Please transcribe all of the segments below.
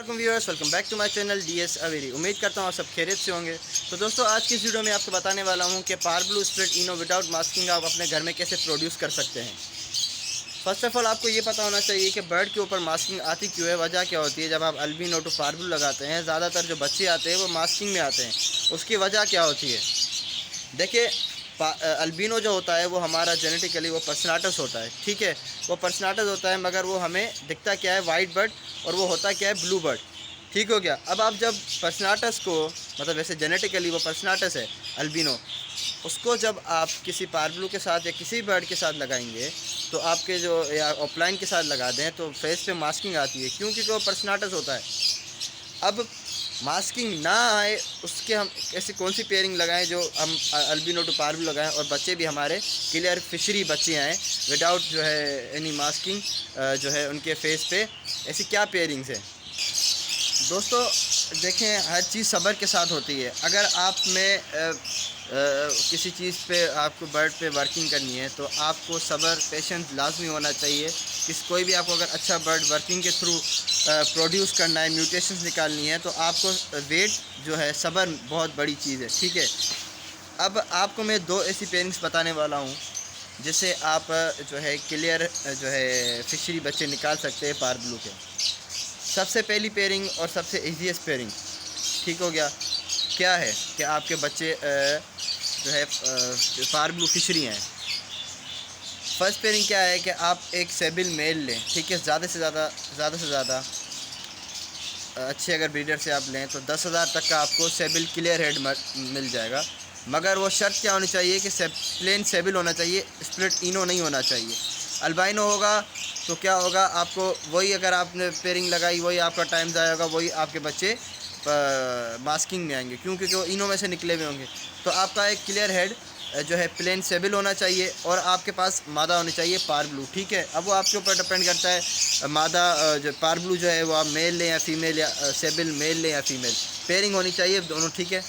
अस्सलाम viewers, welcome back to my channel DS अवेरी। उम्मीद करता हूँ आप सब खैरियत से होंगे। तो दोस्तों, आज की इस वीडियो में आपको बताने वाला हूँ कि पारब्लू स्प्लिट इनो विदाउट मास्किंग आप अपने घर में कैसे प्रोड्यूस कर सकते हैं। फर्स्ट ऑफ ऑल आपको ये पता होना चाहिए कि बर्ड के ऊपर मास्किंग आती क्यों है, वजह क्या होती है। जब आप अल्बिनो टू पारब्लू लगाते हैं, ज़्यादातर जो बच्चे आते हैं वो मास्किंग में आते हैं। उसकी वजह क्या होती है? देखिए, अल्बिनो जो होता है वो हमारा जेनेटिकली वो पर्सनाटस होता है, ठीक है। वो पर्सनाटस होता है, मगर वो हमें दिखता क्या है, वाइट बर्ड, और वो होता क्या है, ब्लू बर्ड, ठीक हो गया। अब आप जब पर्सनाटस को, मतलब वैसे जेनेटिकली वो पर्सनाटस है अल्बिनो, उसको जब आप किसी पारब्लू के साथ या किसी बर्ड के साथ लगाएंगे तो आपके जो, या ऑफलाइन के साथ लगा दें तो फेस पे मास्किंग आती है, क्योंकि वो पर्सनाटस होता है। अब मास्किंग ना आए उसके हम ऐसी कौन सी पेयरिंग लगाएं जो हम अल्बिनो टू पारब्लू लगाएं और बच्चे भी हमारे क्लियर फिशरी बच्चे आएँ विदाउट जो है एनी मास्किंग जो है उनके फेस पे। ऐसी क्या पेयरिंग्स है दोस्तों? देखें, हर चीज़ सब्र के साथ होती है। अगर आप में किसी चीज़ पे आपको बर्ड पे वर्किंग करनी है तो आपको सब्र, पेशेंस लाजमी होना चाहिए। कोई भी आपको अगर अच्छा बर्ड वर्किंग के थ्रू प्रोड्यूस करना है, म्यूटेशंस निकालनी है, तो आपको वेट जो है, सब्र बहुत बड़ी चीज़ है, ठीक है। अब आपको मैं दो ऐसी पेयरिंग्स बताने वाला हूँ जिससे आप जो है क्लियर जो है फिशरी बच्चे निकाल सकते हैं पारब्लू के। सबसे पहली पेयरिंग और सबसे ईजीएस्ट पेयरिंग, ठीक हो गया, क्या है कि आपके बच्चे जो है पारब्लू फिशरी हैं। फर्स्ट पेयरिंग क्या है कि आप एक सेबिल मेल लें, ठीक है। ज़्यादा से ज़्यादा अच्छे अगर ब्रीडर से आप लें तो 10,000 तक का आपको सेबिल क्लियर हेड मिल जाएगा। मगर वो शर्त क्या होनी चाहिए कि प्लेन सेबिल होना चाहिए, स्प्लिट इनो नहीं होना चाहिए। अल्बाइनो होगा तो क्या होगा, आपको वही, अगर आपने पेयरिंग लगाई वही आपका टाइम ज़ाया होगा, वही आपके बच्चे मास्किंग में आएंगे, क्योंकि वो इनो में से निकले हुए होंगे। तो आपका एक क्लियर हेड जो है प्लेन सेबिल होना चाहिए और आपके पास मादा होनी चाहिए पारब्लू, ठीक है। अब वो आपके ऊपर डिपेंड करता है, मादा जो पारब्लू जो है वो आप मेल लें या फीमेल, या सेबिल मेल लें या फीमेल, पेयरिंग होनी चाहिए दोनों, ठीक है।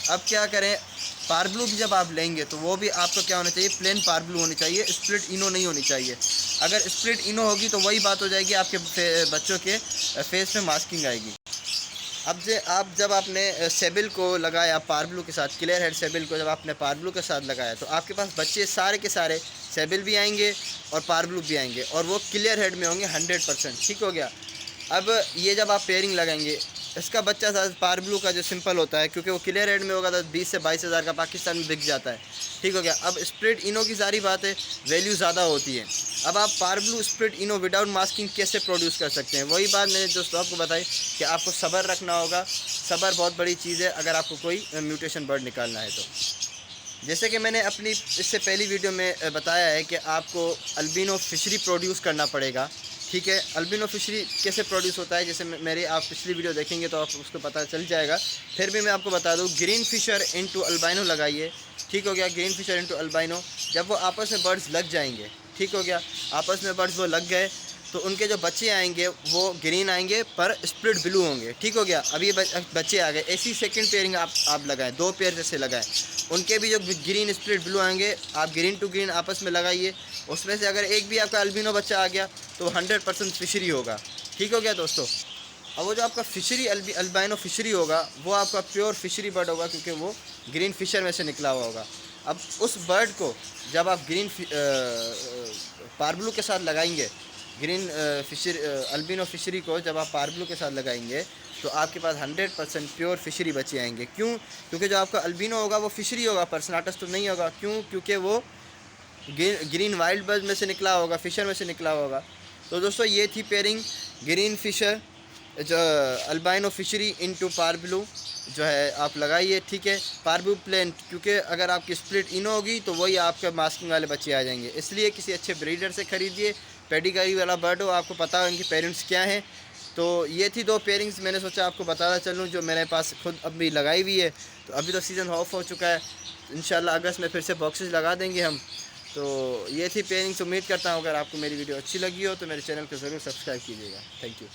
अब क्या करें, पारब्लू भी जब आप लेंगे तो वो भी आपको क्या होना चाहिए, प्लेन पारब्लू होनी चाहिए, स्प्लिट इनो नहीं होनी चाहिए। अगर स्प्लिट इनो होगी तो वही बात हो जाएगी, आपके बच्चों के फेस में मास्किंग आएगी। अब जब आपने सेबिल को लगाया पारब्लू के साथ, क्लियर हेड सेबिल को जब आपने पारब्लू के साथ लगाया तो आपके पास बच्चे सारे के सारे सेबिल भी आएंगे और पारब्लू भी आएंगे, और वो क्लियर हेड में होंगे 100%, ठीक हो गया। अब ये जब आप पेयरिंग लगाएंगे, इसका बच्चा पारब्लू का जो सिंपल होता है, क्योंकि वो क्लियर हेड में होगा तो 20 से 22 हज़ार का पाकिस्तान में बिक जाता है, ठीक हो गया। अब स्प्लिट इनो की सारी बात है, वैल्यू ज़्यादा होती है। अब आप पारब्लू स्प्लिट इनो विदाउट मास्किंग कैसे प्रोड्यूस कर सकते हैं? वही बात मैंने दोस्तों आपको बताई कि आपको सब्र रखना होगा। सब्र बहुत बड़ी चीज़ है अगर आपको कोई म्यूटेशन बर्ड निकालना है तो। जैसे कि मैंने अपनी इससे पहली वीडियो में बताया है कि आपको अल्बिनो फिशरी प्रोड्यूस करना पड़ेगा, ठीक है। अल्बिनो फिशरी कैसे प्रोड्यूस होता है, जैसे मेरी आप पिछली वीडियो देखेंगे तो आप उसको पता चल जाएगा। फिर भी मैं आपको बता दूं, ग्रीन फिशर इनटू अल्बाइनो लगाइए, ठीक हो गया। ग्रीन फिशर इनटू अल्बाइनो, जब वो आपस में बर्ड्स लग जाएंगे, ठीक हो गया, आपस में बर्ड्स वो लग गए तो उनके जो बच्चे आएंगे वो ग्रीन आएंगे पर स्प्लिट ब्लू होंगे, ठीक हो गया। अब ये बच्चे आ गए, ऐसी सेकंड पेयरिंग आप लगाएं, दो पेयर जैसे लगाएं, उनके भी जो ग्रीन स्प्लिट ब्लू आएंगे आप ग्रीन टू ग्रीन आपस में लगाइए। उसमें से अगर एक भी आपका अल्बिनो बच्चा आ गया तो 100% फिशरी होगा, ठीक हो गया दोस्तों। अब वो जो आपका फिशरी अल्बाइनो फिशरी होगा वो आपका प्योर फिशरी बर्ड होगा, क्योंकि वो ग्रीन फिशर में से निकला हुआ होगा। अब उस बर्ड को जब आप ग्रीन पारब्लू के साथ लगाएंगे, ग्रीन अल्बिनो फिशरी को जब आप पारब्लू के साथ लगाएंगे तो आपके पास 100% प्योर फिशरी बच्चे आएंगे। क्यों? क्योंकि जो आपका अल्बिनो होगा वो फिशरी होगा, पर्सनाटस तो नहीं होगा। क्यों? क्योंकि वो ग्रीन वाइल्ड बर्ड में से निकला होगा, फिशर में से निकला होगा। तो दोस्तों, ये थी पेयरिंग, ग्रीन फिशर जो अल्बाइनो फिशरी इनटू पारब्लू जो है आप लगाइए, ठीक है। पारब्लू प्लेन, क्योंकि अगर आपकी स्प्लिट इनो होगी तो वही आपके मास्किंग वाले बच्चे आ जाएंगे। इसलिए किसी अच्छे ब्रीडर से ख़रीदिए, पेडिग्री वाला बर्ड हो, आपको पता हो इनकी पेरेंट्स क्या हैं। तो ये थी दो पेयरिंग्स, मैंने सोचा आपको बताना चलूँ जो मेरे पास खुद अभी लगाई हुई है। तो अभी तो सीज़न ऑफ हो चुका है, इंशाल्लाह अगस्त में फिर से बॉक्सेस लगा देंगे हम। तो ये थी पेयरिंग्स। उम्मीद करता हूँ अगर आपको मेरी वीडियो अच्छी लगी हो तो मेरे चैनल को ज़रूर सब्सक्राइब कीजिएगा। Thank you.